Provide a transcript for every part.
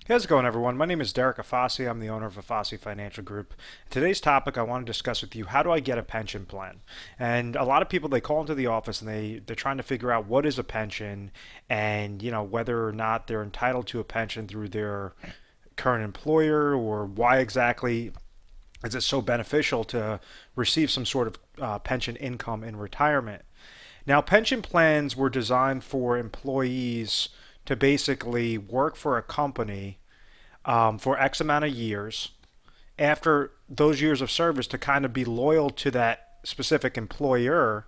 How's it going, everyone? My name is Derek Afasi. I'm the owner of Afasi Financial Group. Today's topic, I want to discuss with you, how do I get a pension plan? And a lot of people, they call into the office and they're trying to figure out what is a pension, and whether or not they're entitled to a pension through their current employer, or why exactly is it so beneficial to receive some sort of pension income in retirement. Now, pension plans were designed for employees to basically work for a company for X amount of years. After those years of service, to kind of be loyal to that specific employer,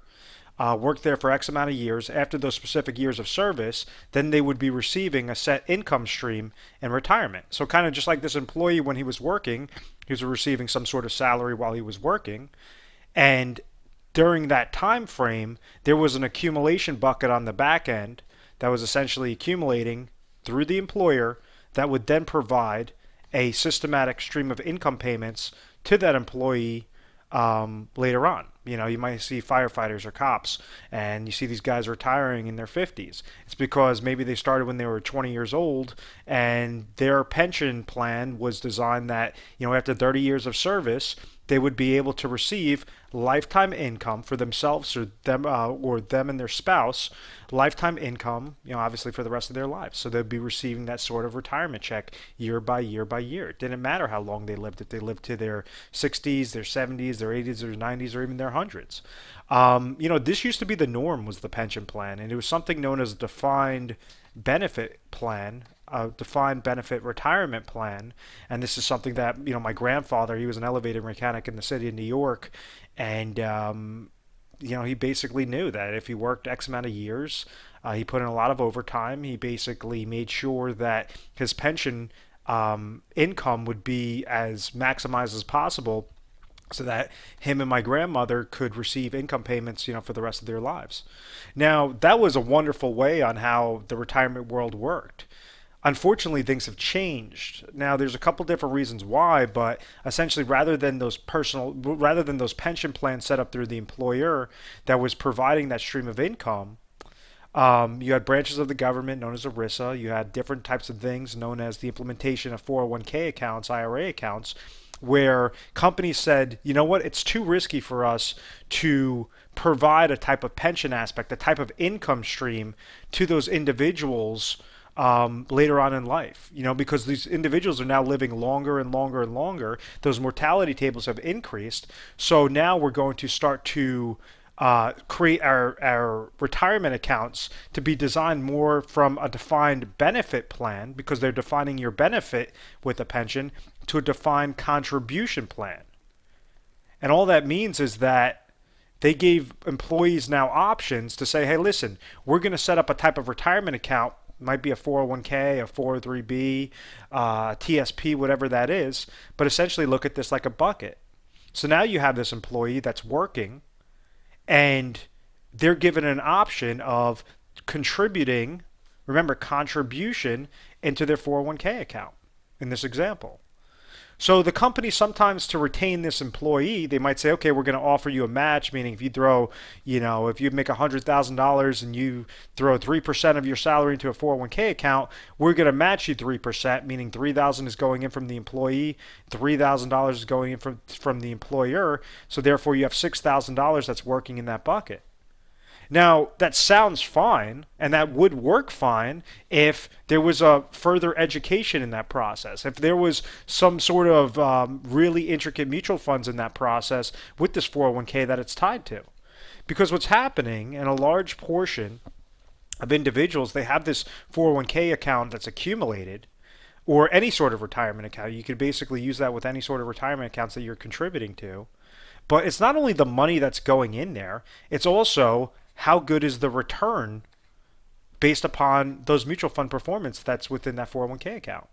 work there for X amount of years. After those specific years of service, then they would be receiving a set income stream in retirement. So kind of just like this employee, when he was working, he was receiving some sort of salary while he was working. And during that time frame, there was an accumulation bucket on the back end that was essentially accumulating through the employer that would then provide a systematic stream of income payments to that employee later on. You might see firefighters or cops, and you see these guys retiring in their 50s. It's because maybe they started when they were 20 years old, and their pension plan was designed that, after 30 years of service, they would be able to receive lifetime income for themselves or them and their spouse, lifetime income, obviously for the rest of their lives. So they'd be receiving that sort of retirement check year by year by year. It didn't matter how long they lived, if they lived to their 60s, their 70s, their 80s, their 90s, or even their hundreds. This used to be the norm, was the pension plan, and it was something known as a defined benefit plan, a defined benefit retirement plan. And this is something that, my grandfather, he was an elevator mechanic in the city of New York, and he basically knew that if he worked X amount of years, he put in a lot of overtime. He basically made sure that his pension income would be as maximized as possible, so that him and my grandmother could receive income payments, for the rest of their lives. Now, that was a wonderful way on how the retirement world worked. Unfortunately, things have changed. Now, there's a couple different reasons why, but essentially, rather than those pension plans set up through the employer that was providing that stream of income, you had branches of the government known as ERISA. You had different types of things known as the implementation of 401k accounts, IRA accounts, where companies said, you know what, it's too risky for us to provide a type of pension aspect, a type of income stream to those individuals later on in life, because these individuals are now living longer and longer and longer. Those mortality tables have increased. So now we're going to start to create our retirement accounts to be designed more from a defined benefit plan, because they're defining your benefit with a pension, to a defined contribution plan. And all that means is that they gave employees now options to say, hey, listen, we're going to set up a type of retirement account. It might be a 401k, a 403b, TSP, whatever that is, but essentially look at this like a bucket. So now you have this employee that's working, and they're given an option of contributing, remember, contribution, into their 401k account in this example. So the company, sometimes to retain this employee, they might say, okay, we're going to offer you a match, meaning if you throw, if you make $100,000 and you throw 3% of your salary into a 401k account, we're going to match you 3%, meaning $3,000 is going in from the employee, $3,000 is going in from the employer. So therefore you have $6,000 that's working in that bucket. Now, that sounds fine, and that would work fine if there was a further education in that process, if there was some sort of really intricate mutual funds in that process with this 401k that it's tied to. Because what's happening in a large portion of individuals, they have this 401k account that's accumulated, or any sort of retirement account. You could basically use that with any sort of retirement accounts that you're contributing to. But it's not only the money that's going in there, it's also how good is the return based upon those mutual fund performance that's within that 401k account.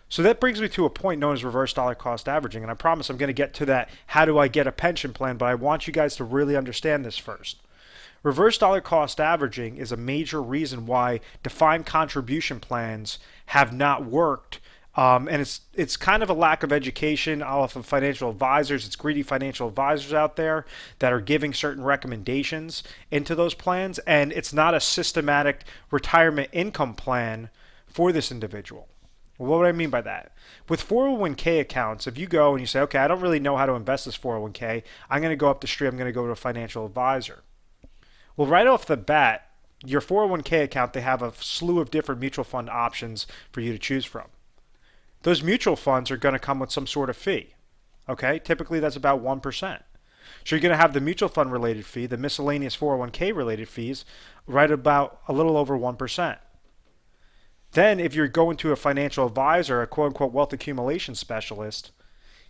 So that brings me to a point known as reverse dollar cost averaging. And I promise I'm going to get to that, how do I get a pension plan, but I want you guys to really understand this first. Reverse dollar cost averaging is a major reason why defined contribution plans have not worked. And it's kind of a lack of education off of financial advisors. It's greedy financial advisors out there that are giving certain recommendations into those plans, and it's not a systematic retirement income plan for this individual. Well, what do I mean by that? With 401k accounts, if you go and you say, okay, I don't really know how to invest this 401k, I'm going to go up the street, I'm going to go to a financial advisor. Well, right off the bat, your 401k account, they have a slew of different mutual fund options for you to choose from. Those mutual funds are going to come with some sort of fee. Okay, typically that's about 1%. So you're going to have the mutual fund related fee, the miscellaneous 401k related fees, right about a little over 1%. Then if you're going to a financial advisor, a quote unquote wealth accumulation specialist,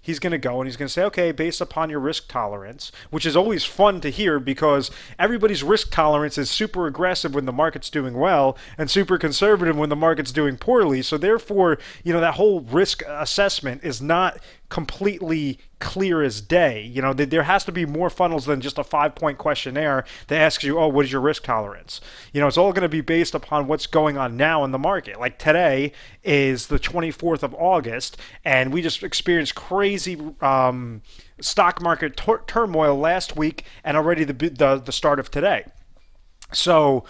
he's going to go and he's going to say, okay, based upon your risk tolerance, which is always fun to hear because everybody's risk tolerance is super aggressive when the market's doing well and super conservative when the market's doing poorly. So therefore, that whole risk assessment is not completely clear as day. There has to be more funnels than just a 5-point questionnaire that asks you, oh, what is your risk tolerance? It's all going to be based upon what's going on now in the market. Like today is the 24th of August, and we just experienced crazy stock market turmoil last week and already the start of today. So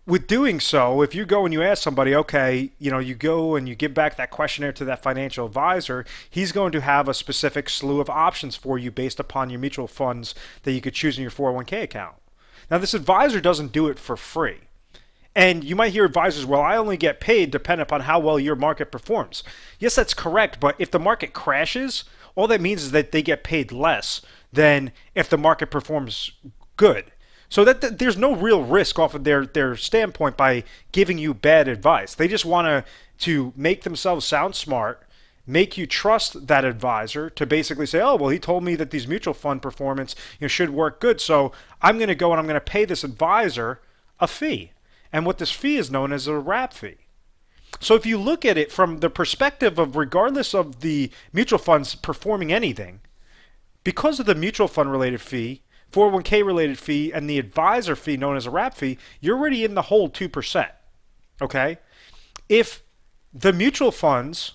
with doing so, if you go and you ask somebody, okay, you go and you give back that questionnaire to that financial advisor, he's going to have a specific slew of options for you based upon your mutual funds that you could choose in your 401k account. Now, this advisor doesn't do it for free. And you might hear advisors, well, I only get paid depending upon how well your market performs. Yes, that's correct, but if the market crashes, all that means is that they get paid less than if the market performs good. So that there's no real risk off of their standpoint by giving you bad advice. They just want to make themselves sound smart, make you trust that advisor to basically say, oh, well, he told me that these mutual fund performance should work good, so I'm going to go and I'm going to pay this advisor a fee. And what this fee is known as a wrap fee. So if you look at it from the perspective of regardless of the mutual funds performing anything, because of the mutual fund related fee, 401k related fee, and the advisor fee known as a wrap fee, you're already in the whole 2%. Okay? If the mutual funds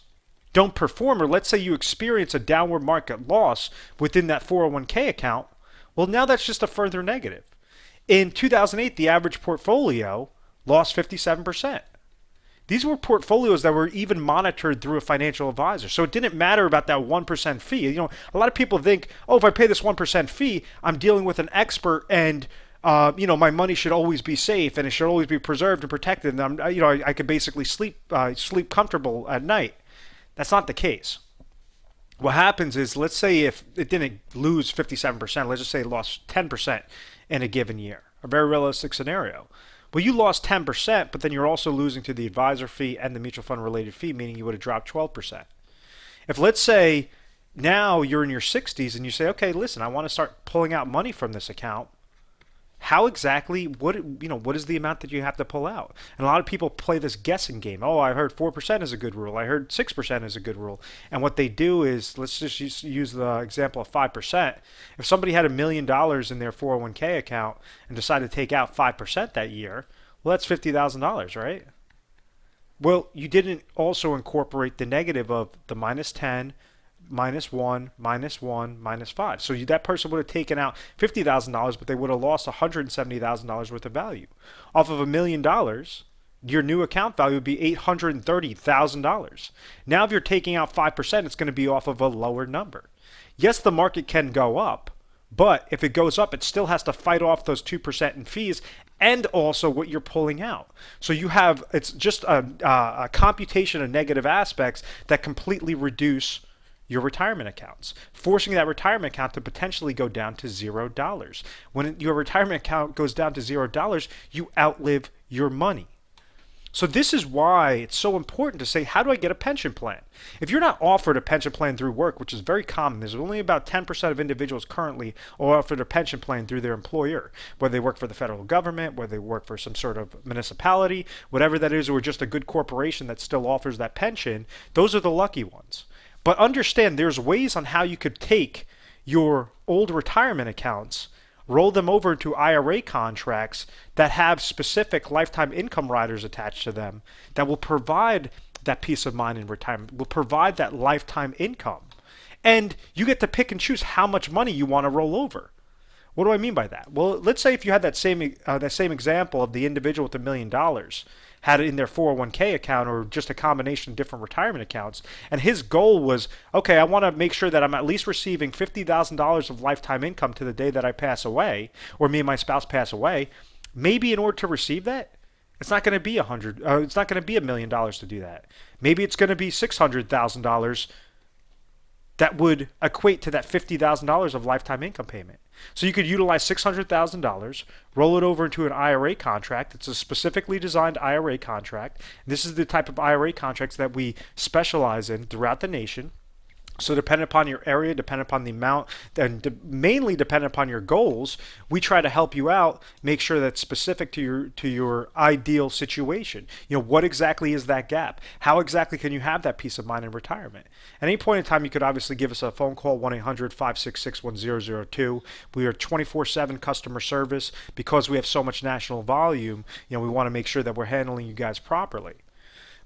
don't perform, or let's say you experience a downward market loss within that 401k account, well, now that's just a further negative. In 2008, the average portfolio lost 57%. These were portfolios that were even monitored through a financial advisor. So it didn't matter about that 1% fee. A lot of people think, oh, if I pay this 1% fee, I'm dealing with an expert and my money should always be safe and it should always be preserved and protected. And I could basically sleep comfortable at night. That's not the case. What happens is, let's say if it didn't lose 57%, let's just say it lost 10% in a given year, a very realistic scenario. Well, you lost 10%, but then you're also losing to the advisor fee and the mutual fund related fee, meaning you would have dropped 12%. If let's say now you're in your 60s and you say, okay, listen, I want to start pulling out money from this account, how exactly, what is the amount that you have to pull out? And a lot of people play this guessing game. Oh, I heard 4% is a good rule. I heard 6% is a good rule. And what they do is, let's just use the example of 5%. If somebody had $1 million in their 401k account and decided to take out 5% that year, well, that's $50,000, right? Well, you didn't also incorporate the negative of the minus 10, minus 1, minus 1, minus 5. So that person would have taken out $50,000, but they would have lost $170,000 worth of value. Off of $1 million, your new account value would be $830,000. Now, if you're taking out 5%, it's going to be off of a lower number. Yes, the market can go up, but if it goes up, it still has to fight off those 2% in fees and also what you're pulling out. So it's just a computation of negative aspects that completely reduce your retirement accounts, forcing that retirement account to potentially go down to $0. When your retirement account goes down to $0, you outlive your money. So this is why it's so important to say, how do I get a pension plan? If you're not offered a pension plan through work, which is very common, there's only about 10% of individuals currently are offered a pension plan through their employer, whether they work for the federal government, whether they work for some sort of municipality, whatever that is, or just a good corporation that still offers that pension. Those are the lucky ones. But understand there's ways on how you could take your old retirement accounts, roll them over into IRA contracts that have specific lifetime income riders attached to them that will provide that peace of mind in retirement, will provide that lifetime income. And you get to pick and choose how much money you want to roll over. What do I mean by that? Well, let's say if you had that same example of the individual with $1 million, had it in their 401k account or just a combination of different retirement accounts. And his goal was, okay, I want to make sure that I'm at least receiving $50,000 of lifetime income to the day that I pass away, or me and my spouse pass away. Maybe in order to receive that, it's not going to be it's not going to be $1,000,000 to do that. Maybe it's going to be $600,000 that would equate to that $50,000 of lifetime income payment. So you could utilize $600,000, roll it over into an IRA contract. It's a specifically designed IRA contract. This is the type of IRA contracts that we specialize in throughout the nation. So depending upon your area, depending upon the amount, and mainly depending upon your goals, we try to help you out, make sure that's specific to your ideal situation. What exactly is that gap? How exactly can you have that peace of mind in retirement? At any point in time, you could obviously give us a phone call, 1-800-566-1002. We are 24/7 customer service. Because we have so much national volume, we want to make sure that we're handling you guys properly.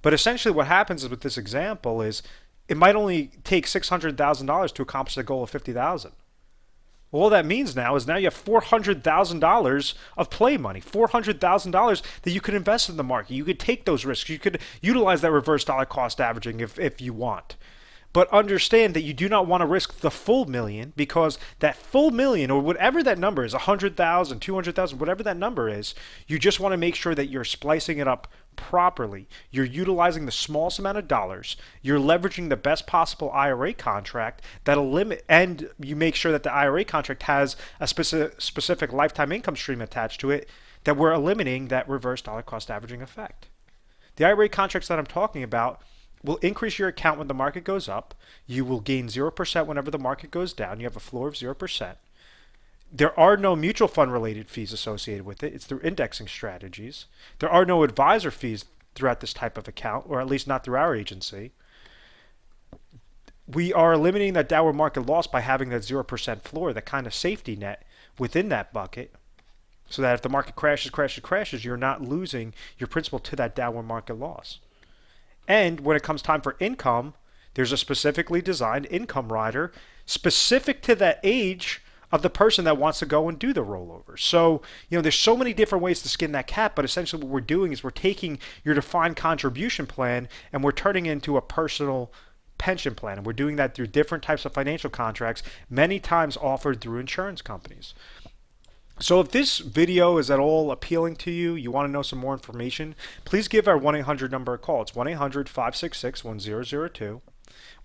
But essentially what happens is with this example is, it might only take $600,000 to accomplish the goal of $50,000. Well, all that means now is you have $400,000 of play money, $400,000 that you could invest in the market. You could take those risks. You could utilize that reverse dollar cost averaging if you want. But understand that you do not want to risk the full million, because that full million, or whatever that number is, 100,000, 200,000, whatever that number is, you just want to make sure that you're splicing it up properly. You're utilizing the smallest amount of dollars. You're leveraging the best possible IRA contract that'll limit, and you make sure that the IRA contract has a specific lifetime income stream attached to it, that we're eliminating that reverse dollar cost averaging effect. The IRA contracts that I'm talking about will increase your account when the market goes up. You will gain 0% whenever the market goes down. You have a floor of 0%. There are no mutual fund related fees associated with it. It's through indexing strategies. There are no advisor fees throughout this type of account, or at least not through our agency. We are eliminating that downward market loss by having that 0% floor, that kind of safety net within that bucket, so that if the market crashes, you're not losing your principal to that downward market loss. And when it comes time for income, there's a specifically designed income rider specific to that age of the person that wants to go and do the rollover. So, there's so many different ways to skin that cat, but essentially what we're doing is we're taking your defined contribution plan and we're turning it into a personal pension plan. And we're doing that through different types of financial contracts, many times offered through insurance companies. So if this video is at all appealing to you, you want to know some more information, please give our 1-800 number a call. It's 1-800-566-1002.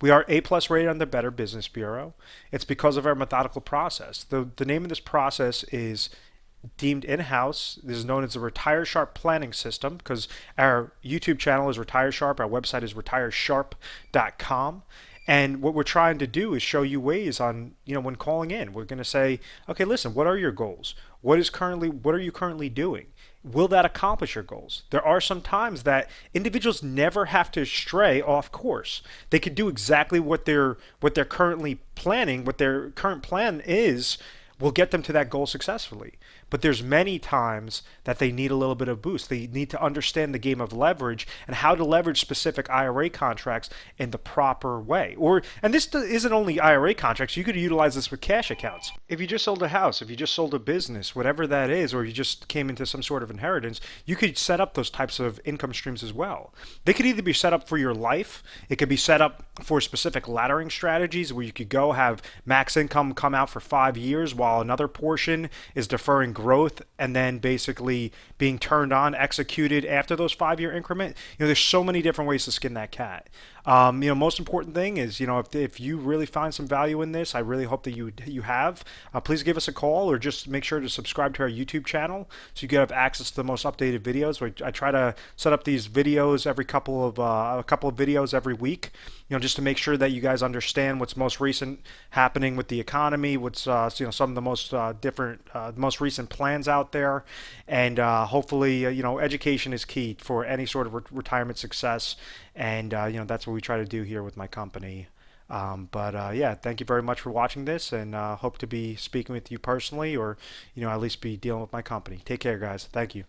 We are A+ rated on the Better Business Bureau. It's because of our methodical process. The name of this process is deemed in-house. This is known as the Retire Sharp planning system, because our YouTube channel is Retire Sharp. Our website is retiresharp.com. And what we're trying to do is show you ways on, when calling in, we're going to say, okay, listen, what are your goals? What are you currently doing? Will that accomplish your goals? There are some times that individuals never have to stray off course. They could do exactly what they're currently planning, what their current plan is, will get them to that goal successfully. But there's many times that they need a little bit of boost. They need to understand the game of leverage and how to leverage specific IRA contracts in the proper way. And this isn't only IRA contracts. You could utilize this with cash accounts. If you just sold a house, if you just sold a business, whatever that is, or you just came into some sort of inheritance, you could set up those types of income streams as well. They could either be set up for your life. It could be set up for specific laddering strategies where you could go have max income come out for 5 years while another portion is deferring growth and then basically being turned on, executed after those 5-year increment. There's so many different ways to skin that cat. Most important thing is, if you really find some value in this, I really hope that you have. Please give us a call, or just make sure to subscribe to our YouTube channel so you can have access to the most updated videos. I try to set up these videos every couple of videos every week, just to make sure that you guys understand what's most recent happening with the economy, what's some of the most most recent plans out there, and hopefully education is key for any sort of retirement success, and that's what we try to do here with my company. Yeah, thank you very much for watching this, and hope to be speaking with you personally, or at least be dealing with my company. Take care, guys. Thank you.